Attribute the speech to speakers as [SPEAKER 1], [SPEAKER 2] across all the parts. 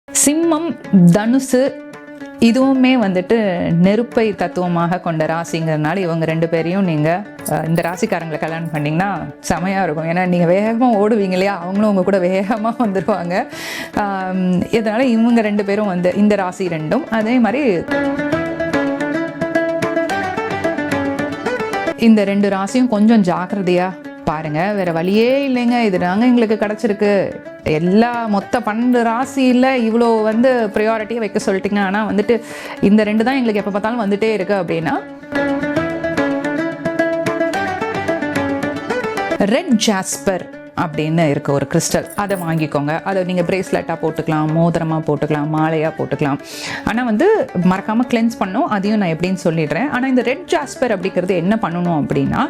[SPEAKER 1] சிம்மம், தனுசு இதுவுமே வந்துட்டு நெருப்பை தத்துவமாக கொண்ட ராசிங்கிறதுனால இவங்க ரெண்டு பேரையும் நீங்கள் இந்த ராசிக்காரங்களை கல்யாணம் பண்ணிங்கன்னா செமையாக இருக்கும். ஏன்னா நீங்கள் வேகமாக ஓடுவீங்க இல்லையா, அவங்களும் உங்கள் கூட வேகமாக வந்துடுவாங்க. இதனால் இவங்க ரெண்டு பேரும் வந்து இந்த ராசி ரெண்டும் அதே மாதிரி இந்த ரெண்டு ராசியும் கொஞ்சம் ஜாக்கிரதையாக பாருங்க. வேற வழியே இல்லைங்க, இது நாங்கள் எங்களுக்கு கிடச்சிருக்கு. எல்லா மொத்த 12 ராசியில் இவ்வளோ வந்து ப்ரையாரிட்டியை வைக்க சொல்லிட்டீங்க. ஆனால் வந்துட்டு இந்த ரெண்டு தான் எங்களுக்கு எப்போ பார்த்தாலும் வந்துட்டே இருக்கு அப்படின்னா ரெட் ஜாஸ்பர் அப்படின்னு இருக்க ஒரு கிறிஸ்டல், அதை வாங்கிக்கோங்க. அதை நீங்கள் பிரேஸ்லெட்டாக போட்டுக்கலாம், மோதிரமாக போட்டுக்கலாம், மாலையாக போட்டுக்கலாம். ஆனால் வந்து மறக்காமல் கிளென்ஸ் பண்ணணும். அதையும் நான் எப்படின்னு சொல்லிடுறேன். ஆனால் இந்த ரெட் ஜாஸ்பர் அப்படிங்கிறது என்ன பண்ணணும் அப்படின்னா,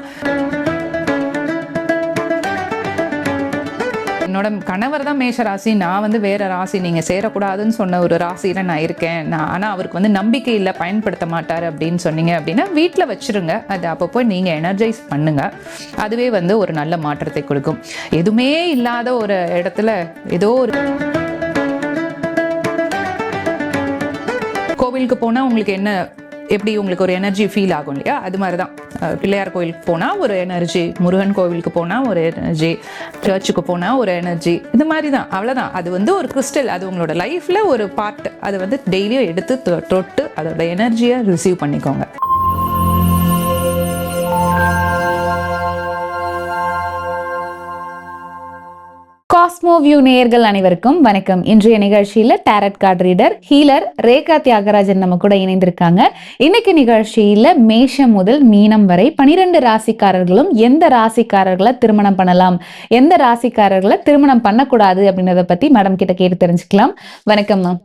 [SPEAKER 1] என்னோட கணவர் தான் மேஷ ராசி, நான் வந்து வேற ராசி, நீங்கள் சேரக்கூடாதுன்னு சொன்ன ஒரு ராசியில நான் இருக்கேன். ஆனால் அவருக்கு வந்து நம்பிக்கை இல்லை, பயன்படுத்த மாட்டார் அப்படின்னு சொன்னீங்க அப்படின்னா வீட்டில் வச்சிருங்க. அது அப்பப்போ நீங்கள் எனர்ஜைஸ் பண்ணுங்க. அதுவே வந்து ஒரு நல்ல மாற்றத்தை கொடுக்கும். எதுவுமே இல்லாத ஒரு இடத்துல ஏதோ ஒரு கோவிலுக்கு போனால் உங்களுக்கு என்ன எப்படி உங்களுக்கு ஒரு எனர்ஜி ஃபீல் ஆகும் இல்லையா, அது மாதிரி தான் பிள்ளையார் கோவிலுக்கு போனால் ஒரு எனர்ஜி, முருகன் கோவிலுக்கு போனால் ஒரு எனர்ஜி, சர்ச்சுக்கு போனால் ஒரு எனர்ஜி, இந்த மாதிரி தான். அவ்வளோதான். அது வந்து ஒரு கிறிஸ்டல், அது உங்களோட லைஃப்பில் ஒரு பார்ட். அது வந்து டெய்லியும் எடுத்து தொட்டு அதோட எனர்ஜியை ரிசீவ் பண்ணிக்கோங்க.
[SPEAKER 2] காஸ்மோ வியூ நேயர்கள் அனைவருக்கும் வணக்கம். இன்றைய நிகழ்ச்சியில tarot card reader healer Rekha Thiyagarajan நம்ம கூட இணைந்திருக்காங்க. இன்னைக்கு நிகழ்ச்சியில மேஷம் முதல் மீனம் வரை 12 ராசிக்காரர்களும் எந்த ராசிக்காரர்களை திருமணம் பண்ணலாம், எந்த ராசிக்காரர்களை திருமணம் பண்ணக்கூடாது அப்படின்றத பத்தி மேடம் கிட்ட கேட்டு தெரிஞ்சுக்கலாம். வணக்கம் மேம்.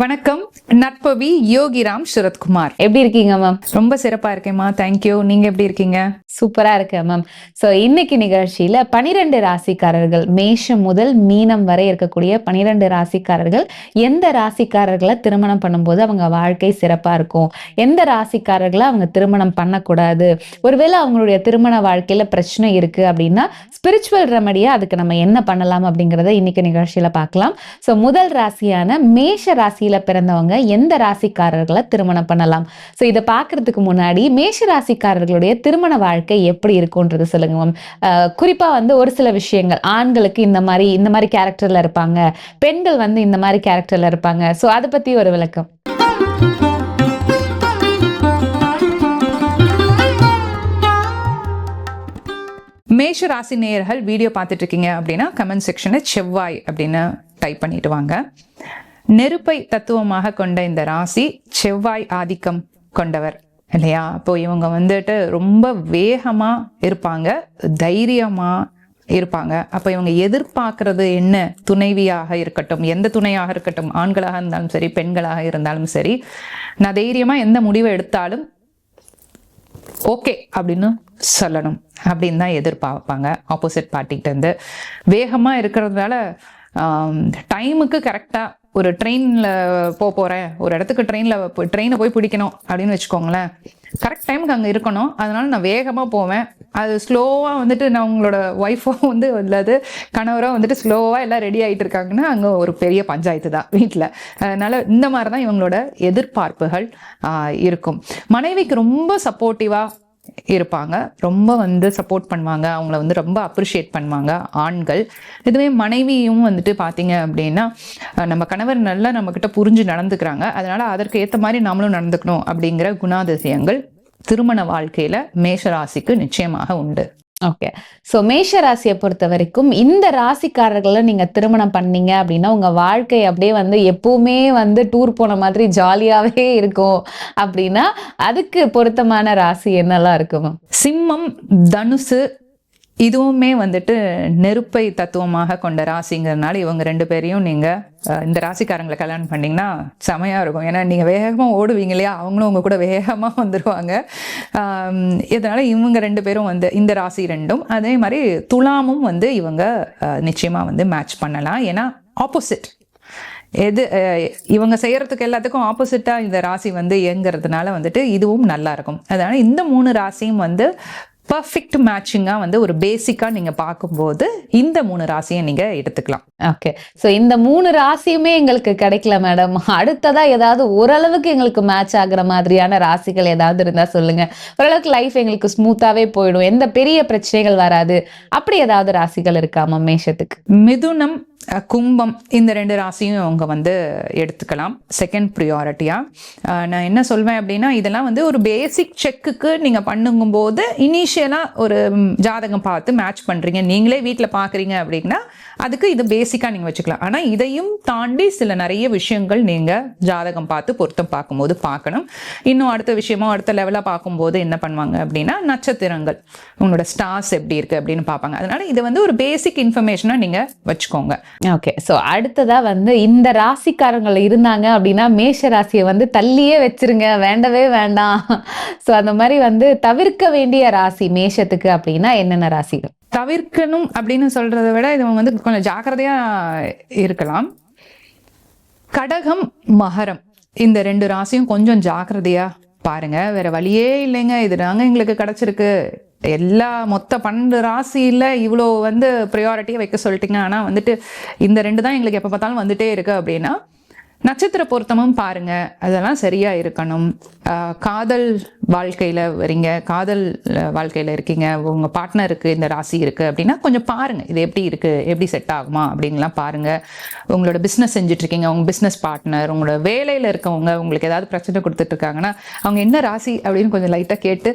[SPEAKER 1] வணக்கம். நட்பவி யோகிராம் சுரத்குமார்.
[SPEAKER 2] எப்படி இருக்கீங்க மேம்?
[SPEAKER 1] ரொம்ப சிறப்பா இருக்கேம்மா, தேங்க்யூ. நீங்க எப்படி இருக்கீங்க?
[SPEAKER 2] சூப்பரா இருக்கேன் மேம். ஸோ இன்னைக்கு நிகழ்ச்சியில 12 ராசிக்காரர்கள், மேஷம் முதல் மீனம் வரை இருக்கக்கூடிய 12 ராசிக்காரர்கள் எந்த ராசிக்காரர்களை திருமணம் பண்ணும்போது அவங்க வாழ்க்கை சிறப்பா இருக்கும், எந்த ராசிக்காரர்களை அவங்க திருமணம் பண்ணக்கூடாது, ஒருவேளை அவங்களுடைய திருமண வாழ்க்கையில பிரச்சனை இருக்கு அப்படின்னா ஸ்பிரிச்சுவல் ரெமடியா அதுக்கு நம்ம என்ன பண்ணலாம் அப்படிங்கிறத இன்னைக்கு நிகழ்ச்சியில பார்க்கலாம். ஸோ முதல் ராசியான மேஷ ராசியில பிறந்தவங்க எந்த ராசிக்காரர்களை திருமணம் பண்ணலாம்? ஸோ இதை பார்க்கறதுக்கு முன்னாடி மேஷ ராசிக்காரர்களுடைய திருமண வாழ்க்கை எப்படி இருக்கும்ன்றது சொல்லுங்க மேம். குறிப்பா வந்து ஒரு சில விஷயங்கள், ஆண்களுக்கு இந்த மாதிரி கேரக்டர்ல இருப்பாங்க, பெண்கள் வந்து இந்த மாதிரி கேரக்டர்ல இருப்பாங்க. ஸோ அதை பத்தி ஒரு விளக்கம்.
[SPEAKER 1] மேஷ ராசி நேயர்கள் வீடியோ பார்த்துட்டு இருக்கீங்க அப்படின்னா கமெண்ட் செக்ஷனில் செவ்வாய் அப்படின்னு டைப் பண்ணிட்டு வாங்க. நெருப்பை தத்துவமாக கொண்ட இந்த ராசி செவ்வாய் ஆதிக்கம் கொண்டவர் இல்லையா. அப்போ இவங்க வந்துட்டு ரொம்ப வேகமா இருப்பாங்க, தைரியமா இருப்பாங்க. அப்போ இவங்க எதிர்பார்க்கறது என்ன, துணைவியாக இருக்கட்டும், எந்த துணையாக இருக்கட்டும், ஆண்களாக இருந்தாலும் சரி, பெண்களாக இருந்தாலும் சரி, நான் தைரியமா எந்த முடிவை எடுத்தாலும் ஓகே அப்படின்னு சொல்லணும் அப்படின்னு தான் எதிர்பார்ப்பாங்க ஆப்போசிட் பார்ட்டிகிட்ட இருந்து. வேகமா இருக்கிறதுனால டைமுக்கு கரெக்டாக ஒரு ட்ரெயினில் போகிறேன், ஒரு இடத்துக்கு ட்ரெயினை போய் பிடிக்கணும் அப்படின்னு வச்சுக்கோங்களேன், கரெக்ட் டைமுக்கு அங்கே இருக்கணும். அதனால நான் வேகமாக போவேன். அது ஸ்லோவாக வந்துட்டு நான் உங்களோட ஒய்ஃபோ வந்து அல்லது கணவரோ வந்துட்டு ஸ்லோவாக எல்லாம் ரெடி ஆகிட்டு இருக்காங்கன்னா அங்கே ஒரு பெரிய பஞ்சாயத்து தான் வீட்டில். அதனால இந்த மாதிரி தான் இவங்களோட எதிர்பார்ப்புகள் இருக்கும். மனைவிக்கு ரொம்ப சப்போர்ட்டிவாக இருப்பாங்க, ரொம்ப வந்து சப்போர்ட் பண்ணுவாங்க, அவங்கள வந்து ரொம்ப அப்ரிஷியேட் பண்ணுவாங்க ஆண்கள். இதுவே மனைவியும் வந்துட்டு பார்த்தீங்க அப்படின்னா நம்ம கணவர் நல்லா நம்மக்கிட்ட புரிஞ்சு நடந்துக்கிறாங்க, அதனால அதற்கு ஏற்ற மாதிரி நாமளும் நடந்துக்கணும் அப்படிங்கிற குணாதிசயங்கள் திருமண வாழ்க்கையில மேஷராசிக்கு நிச்சயமாக உண்டு.
[SPEAKER 2] ஓகே. ஸோ மேஷ ராசியை பொறுத்த வரைக்கும் இந்த ராசிக்காரர்களை நீங்க திருமணம் பண்ணீங்க அப்படின்னா உங்க வாழ்க்கை அப்படியே வந்து எப்பவுமே வந்து டூர் போன மாதிரி ஜாலியாவே இருக்கும் அப்படின்னா அதுக்கு பொருத்தமான ராசி என்னெல்லாம் இருக்குமா?
[SPEAKER 1] சிம்மம், தனுசு இதுவுமே வந்துட்டு நெருப்பை தத்துவமாக கொண்ட ராசிங்கிறதுனால இவங்க ரெண்டு பேரையும் நீங்கள் இந்த ராசிக்காரங்களை கல்யாணம் பண்ணிங்கன்னா செமையாக இருக்கும். ஏன்னா நீங்கள் வேகமாக ஓடுவீங்க இல்லையா, அவங்களும் உங்கள் கூட வேகமாக வந்துடுவாங்க. இதனால் இவங்க ரெண்டு பேரும் வந்து இந்த ராசி ரெண்டும் அதே மாதிரி துலாமும் வந்து இவங்க நிச்சயமாக வந்து மேட்ச் பண்ணலாம். ஏன்னா ஆப்போசிட் இவங்க செய்யறதுக்கு எல்லாத்துக்கும் ஆப்போசிட்டாக இந்த ராசி வந்து இயங்கிறதுனால வந்துட்டு இதுவும் நல்லா இருக்கும். அதனால் இந்த 3 ராசியும் வந்து பர்ஃபெக்ட் மேட்சிங்காக வந்து ஒரு பேசிக்காக நீங்கள் பார்க்கும்போது இந்த 3 ராசியை நீங்கள் எடுத்துக்கலாம்.
[SPEAKER 2] ஓகே, ஸோ இந்த 3 ராசியுமே எங்களுக்கு கிடைக்கல மேடம். அடுத்ததா ஏதாவது ஓரளவுக்கு எங்களுக்கு மேட்ச் ஆகுற மாதிரியான ராசிகள் ஏதாவது இருந்தா சொல்லுங்க. ஓரளவுக்கு லைஃப் எங்களுக்கு ஸ்மூத்தாவே போயிடும், எந்த பெரிய பிரச்சனைகள் வராது, அப்படி ஏதாவது ராசிகள் இருக்காமா மேஷத்துக்கு?
[SPEAKER 1] மிதுனம், கும்பம் இந்த 2 ராசியும் அவங்க வந்து எடுத்துக்கலாம் செகண்ட் ப்ரியாரிட்டியாக. நான் என்ன சொல்வேன் அப்படின்னா, இதெல்லாம் வந்து ஒரு பேசிக் செக்குக்கு நீங்கள் பண்ணுங்கும்போது இனிஷியலாக ஒரு ஜாதகம் பார்த்து மேட்ச் பண்ணுறீங்க, நீங்களே வீட்டில் பார்க்குறீங்க அப்படின்னா அதுக்கு இது பேசிக்காக நீங்கள் வச்சுக்கலாம். ஆனால் இதையும் தாண்டி சில நிறைய விஷயங்கள் நீங்கள் ஜாதகம் பார்த்து பொருத்தம் பார்க்கும்போது பார்க்கணும். இன்னும் அடுத்த விஷயமோ அடுத்த லெவலாக பார்க்கும்போது என்ன பண்ணுவாங்க அப்படின்னா, நட்சத்திரங்கள் உங்களோட ஸ்டார்ஸ் எப்படி இருக்குது அப்படின்னு பார்ப்பாங்க. அதனால இதை வந்து ஒரு பேசிக் இன்ஃபர்மேஷனாக நீங்கள் வச்சுக்கோங்க.
[SPEAKER 2] ஓகே, ஸோ அடுத்ததா வந்து இந்த ராசிக்காரங்கள் இருந்தாங்க அப்படின்னா மேஷ ராசியை வந்து தள்ளியே வச்சிருங்க, வேண்டவே வேண்டாம். ஸோ அந்த மாதிரி வந்து தவிர்க்க வேண்டிய ராசி மேஷத்துக்கு அப்படின்னா என்னென்ன ராசிகள்?
[SPEAKER 1] தவிர்க்கணும் அப்படின்னு சொல்றதை விட இது வந்து கொஞ்சம் ஜாக்கிரதையா இருக்கலாம். கடகம், மகரம் இந்த 2 ராசியும் கொஞ்சம் ஜாக்கிரதையா பாருங்க. வேற வழியே இல்லைங்க, இது நாங்க எங்களுக்கு கிடைச்சிருக்கு. எல்லா மொத்த 12 ராசியில் இவ்வளோ வந்து ப்ரையாரிட்டியை வைக்க சொல்லிட்டீங்க, ஆனால் வந்துட்டு இந்த 2 தான் எங்களுக்கு எப்போ பார்த்தாலும் வந்துட்டே இருக்கு அப்படின்னா நட்சத்திர பொருத்தமும் பாருங்க, அதெல்லாம் சரியா இருக்கணும். காதல் வாழ்க்கையில வரீங்க, காதல் வாழ்க்கையில இருக்கீங்க, உங்க பார்ட்னருக்கு இந்த ராசி இருக்கு அப்படின்னா கொஞ்சம் பாருங்க இது எப்படி இருக்கு, எப்படி செட் ஆகுமா அப்படின்லாம் பாருங்க. உங்களோட பிஸ்னஸ் செஞ்சுட்டு இருக்கீங்க, உங்க பிஸ்னஸ் பார்ட்னர், உங்களோட வேலையில இருக்கவங்க உங்களுக்கு ஏதாவது பிரச்சனை கொடுத்துட்டு இருக்காங்கன்னா அவங்க என்ன ராசி அப்படின்னு கொஞ்சம் லைட்டா கேட்டு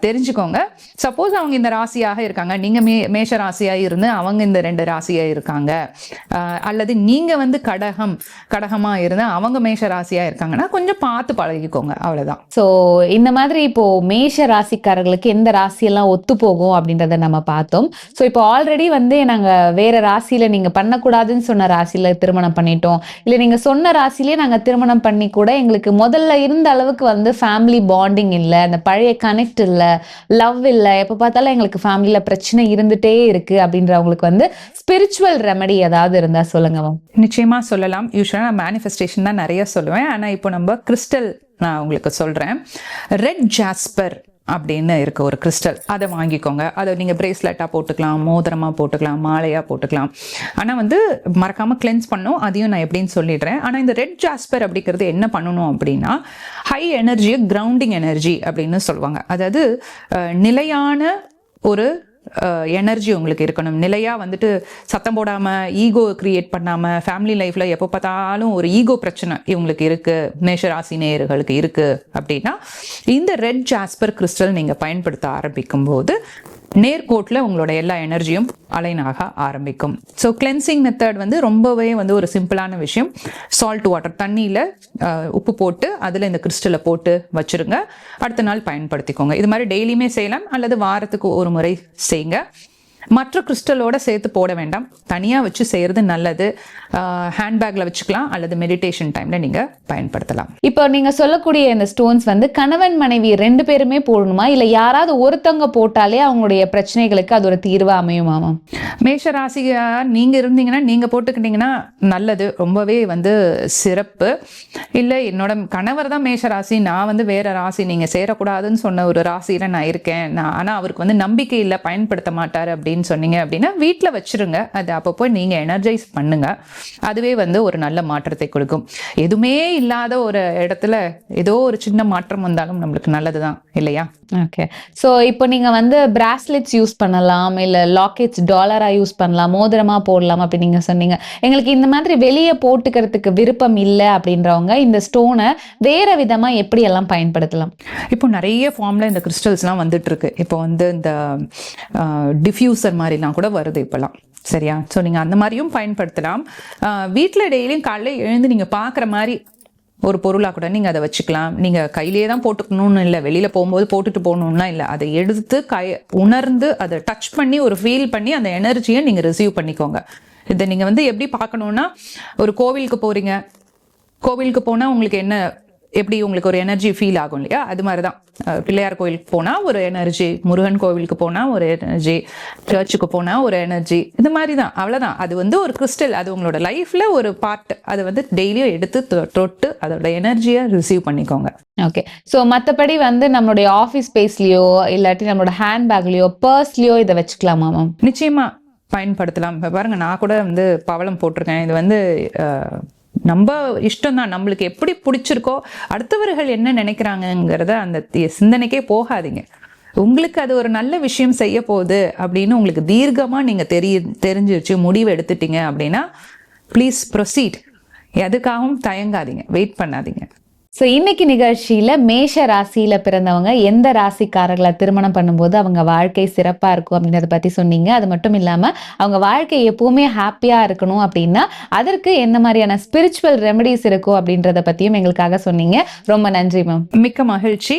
[SPEAKER 1] தெரிஞ்சுக்கோங்க. சப்போஸ் அவங்க இந்த ராசியாக இருக்காங்க, நீங்க மேஷ ராசியா இருந்து அவங்க இந்த 2 ராசியா இருக்காங்க, அல்லது நீங்க வந்து கடகமா இருந்து அவங்க மேஷ ராசியா இருக்காங்கன்னா கொஞ்சம் பார்த்து பழகிக்கோங்க, அவ்வளவுதான்.
[SPEAKER 2] ஸோ இந்த மாதிரி இப்போ மேஷ ராசிக்காரர்களுக்கு எந்த ராசியெல்லாம் ஒத்து போகும் அப்படின்றத நம்ம பார்த்தோம். ஸோ இப்போ ஆல்ரெடி வந்து நாங்க வேற ராசியில நீங்க பண்ணக்கூடாதுன்னு சொன்ன ராசியில திருமணம் பண்ணிட்டோம், இல்லை நீங்க சொன்ன ராசிலேயே நாங்க திருமணம் பண்ணி கூட எங்களுக்கு முதல்ல இருந்த அளவுக்கு வந்து ஃபேமிலி பாண்டிங் இல்லை, அந்த பழைய கனெக்ட் இல்லை, லவ் இல்லை, எப்போ பார்த்தாலும் எங்களுக்கு ஃபேமிலியில பிரச்சனை இருந்துட்டே இருக்கு அப்படின்றவங்களுக்கு வந்து ஸ்பிரிச்சுவல் ரெமெடி ஏதாவது இருந்தா சொல்லுங்க.
[SPEAKER 1] நிச்சயமா சொல்லலாம். யூஸ்வலா நான் மேனிஃபெஸ்டேஷன் தான் நிறைய சொல்லுவேன், ஆனா இப்போ நம்ம கிறிஸ்டல் நான் உங்களுக்கு சொல்றேன். ரெட் ஜாஸ்பர் அப்படின்னு இருக்க ஒரு கிறிஸ்டல், அதை வாங்கிக்கோங்க. அதை நீங்கள் பிரேஸ்லெட்டாக போட்டுக்கலாம், மோதிரமாக போட்டுக்கலாம், மாலையாக போட்டுக்கலாம். ஆனால் வந்து மறக்காமல் கிளென்ஸ் பண்ணணும், அதையும் நான் எப்படின்னு சொல்லிடுறேன். ஆனால் இந்த ரெட் ஜாஸ்பர் அப்படிங்கிறது என்ன பண்ணணும் அப்படின்னா, ஹை எனர்ஜி, கிரவுண்டிங் எனர்ஜி அப்படின்னு சொல்லுவாங்க. அதாவது நிலையான ஒரு எனர்ஜி உங்களுக்கு இருக்கணும். நிலையா வந்துட்டு சத்தம் போடாம, ஈகோ கிரியேட் பண்ணாம, ஃபேமிலி லைஃப்ல எப்போ பார்த்தாலும் ஒரு ஈகோ பிரச்சனை இவங்களுக்கு இருக்கு, மேஷராசி நேயர்களுக்கு இருக்கு அப்படின்னா இந்த ரெட் ஜாஸ்பர் கிறிஸ்டல் நீங்க பயன்படுத்த ஆரம்பிக்கும் போது நேர்கோட்டில் உங்களோட எல்லா எனர்ஜியும் அலைன் ஆக ஆரம்பிக்கும். ஸோ கிளென்சிங் மெத்தட் வந்து ரொம்பவே வந்து ஒரு சிம்பிளான விஷயம். சால்ட் வாட்டர், தண்ணியில் உப்பு போட்டு அதில் இந்த கிறிஸ்டலை போட்டு வச்சுருங்க, அடுத்த நாள் பயன்படுத்திக்கோங்க. இது மாதிரி டெய்லியுமே செய்யலாம், அல்லது வாரத்துக்கு ஒரு முறை செய்யுங்க. மற்ற கிறிஸ்டலோட சேர்த்து போட வேண்டாம், தனியாக வச்சு செய்கிறது நல்லது. ஹேண்ட்பேக்கில் வச்சுக்கலாம், அல்லது மெடிடேஷன் டைமில் நீங்கள் பயன்படுத்தலாம்.
[SPEAKER 2] இப்போ நீங்கள் சொல்லக்கூடிய இந்த ஸ்டோன்ஸ் வந்து கணவன் மனைவி 2 பேருமே போடணுமா, இல்லை யாராவது ஒருத்தவங்க போட்டாலே அவங்களுடைய பிரச்சனைகளுக்கு அது ஒரு தீர்வு அமையுமாமா?
[SPEAKER 1] மேஷ ராசியா நீங்கள் இருந்தீங்கன்னா நீங்கள் போட்டுக்கிட்டீங்கன்னா நல்லது, ரொம்பவே வந்து சிறப்பு. இல்லை என்னோட கணவர் தான் மேஷ ராசி, நான் வந்து வேற ராசி, நீங்கள் சேரக்கூடாதுன்னு சொன்ன ஒரு ராசியில் நான் இருக்கேன், ஆனால் அவருக்கு வந்து நம்பிக்கை இல்லை, பயன்படுத்த மாட்டார் அப்படின்னு சொன்னீங்க அப்படின்னா வீட்டில் வச்சிருங்க. அது அப்பப்போ நீங்க எனர்ஜைஸ் பண்ணுங்க, அதுவே வந்து ஒரு நல்ல மாற்றத்தை கொடுக்கும். எதுவுமே இல்லாத ஒரு இடத்துல ஏதோ ஒரு சின்ன மாற்றம் வந்தாலும் நம்மளுக்கு நல்லதுதான் இல்லையா?
[SPEAKER 2] ஓகே, ஸோ இப்போ நீங்க வந்து பிராஸ்லெட்ஸ் யூஸ் பண்ணலாம், இல்லை லாக்கெட்ஸ் டாலரா யூஸ் பண்ணலாம், மோதிரமா போடலாம் அப்படி நீங்க சொன்னீங்க. எங்களுக்கு இந்த மாதிரி வெளியே போட்டுக்கிறதுக்கு விருப்பம் இல்லை அப்படின்றவங்க இந்த ஸ்டோனை வேற விதமா எப்படி எல்லாம் பயன்படுத்தலாம்?
[SPEAKER 1] இப்போ நிறைய ஃபார்ம்ல இந்த கிறிஸ்டல்ஸ்லாம் வந்துட்டு இருக்கு. இப்போ வந்து இந்த டிஃப்யூசர் மாதிரிலாம் கூட வருது இப்போலாம், சரியா? ஸோ நீங்கள் அந்த மாதிரியும் பயன்படுத்தலாம். வீட்டில் டெய்லியும் காலையில் எழுந்து நீங்கள் பார்க்குற மாதிரி ஒரு பொருளாக கூட நீங்கள் அதை வச்சுக்கலாம். நீங்கள் கையிலே தான் போட்டுக்கணும்னு இல்லை, வெளியில் போகும்போது போட்டுட்டு போகணுன்னா இல்லை, அதை எடுத்து உணர்ந்து அதை டச் பண்ணி ஒரு ஃபீல் பண்ணி அந்த எனர்ஜியை நீங்கள் ரிசீவ் பண்ணிக்கோங்க. இதை நீங்கள் வந்து எப்படி பார்க்கணுன்னா, ஒரு கோவிலுக்கு போகிறீங்க, கோவிலுக்கு போனால் உங்களுக்கு என்ன எப்படி உங்களுக்கு ஒரு எனர்ஜி ஃபீல் ஆகும் இல்லையா, அது மாதிரி தான். பிள்ளையார் கோயிலுக்கு போனால் ஒரு எனர்ஜி, முருகன் கோவிலுக்கு போனால் ஒரு எனர்ஜி, சர்ச்சுக்கு போனால் ஒரு எனர்ஜி, இது மாதிரி தான். அவ்வளோதான். அது வந்து ஒரு கிறிஸ்டல், அது உங்களோட லைஃப்பில் ஒரு பார்ட். அது வந்து டெய்லியும் எடுத்து தொட்டு அதோட எனர்ஜியை ரிசீவ் பண்ணிக்கோங்க.
[SPEAKER 2] ஓகே. ஸோ மற்றபடி வந்து நம்மளுடைய ஆஃபீஸ் ஸ்பேஸ்லையோ இல்லாட்டி நம்மளோட ஹேண்ட்பேக்லையோ பர்ஸ்லையோ இதை வச்சுக்கலாமா மேம்?
[SPEAKER 1] நிச்சயமா பயன்படுத்தலாம். இப்போ பாருங்க, நான் கூட வந்து பவளம் போட்டிருக்கேன். இது வந்து நம்ம இஷ்டம் தான். நம்மளுக்கு எப்படி பிடிச்சிருக்கோ, அடுத்தவர்கள் என்ன நினைக்கிறாங்கங்கிறத அந்த சிந்தனைக்கே போகாதீங்க. உங்களுக்கு அது ஒரு நல்ல விஷயம் செய்ய போகுது அப்படின்னு உங்களுக்கு தீர்க்கமாக நீங்கள் தெரிஞ்சிருச்சு, முடிவு எடுத்துட்டீங்க அப்படின்னா ப்ளீஸ் ப்ரொசீட். எதுக்காகவும் தயங்காதீங்க, வெயிட் பண்ணாதீங்க.
[SPEAKER 2] ஸோ இன்னைக்கு நிகழ்ச்சியில மேஷ ராசியில பிறந்தவங்க எந்த ராசிக்காரர்களை திருமணம் பண்ணும்போது அவங்க வாழ்க்கை சிறப்பா இருக்கும் அப்படின்றத பத்தி சொன்னீங்க. அது மட்டும் இல்லாம அவங்க வாழ்க்கை எப்பவுமே ஹாப்பியா இருக்கணும் அப்படின்னா அதற்கு என்ன மாதிரியான ஸ்பிரிச்சுவல் ரெமெடிஸ் இருக்கும் அப்படின்றத பத்தியும் எங்களுக்காக சொன்னீங்க. ரொம்ப நன்றி மேம்.
[SPEAKER 1] மிக்க மகிழ்ச்சி.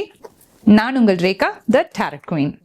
[SPEAKER 1] நான் உங்கள் ரேகா, த டாரட் குவீன்.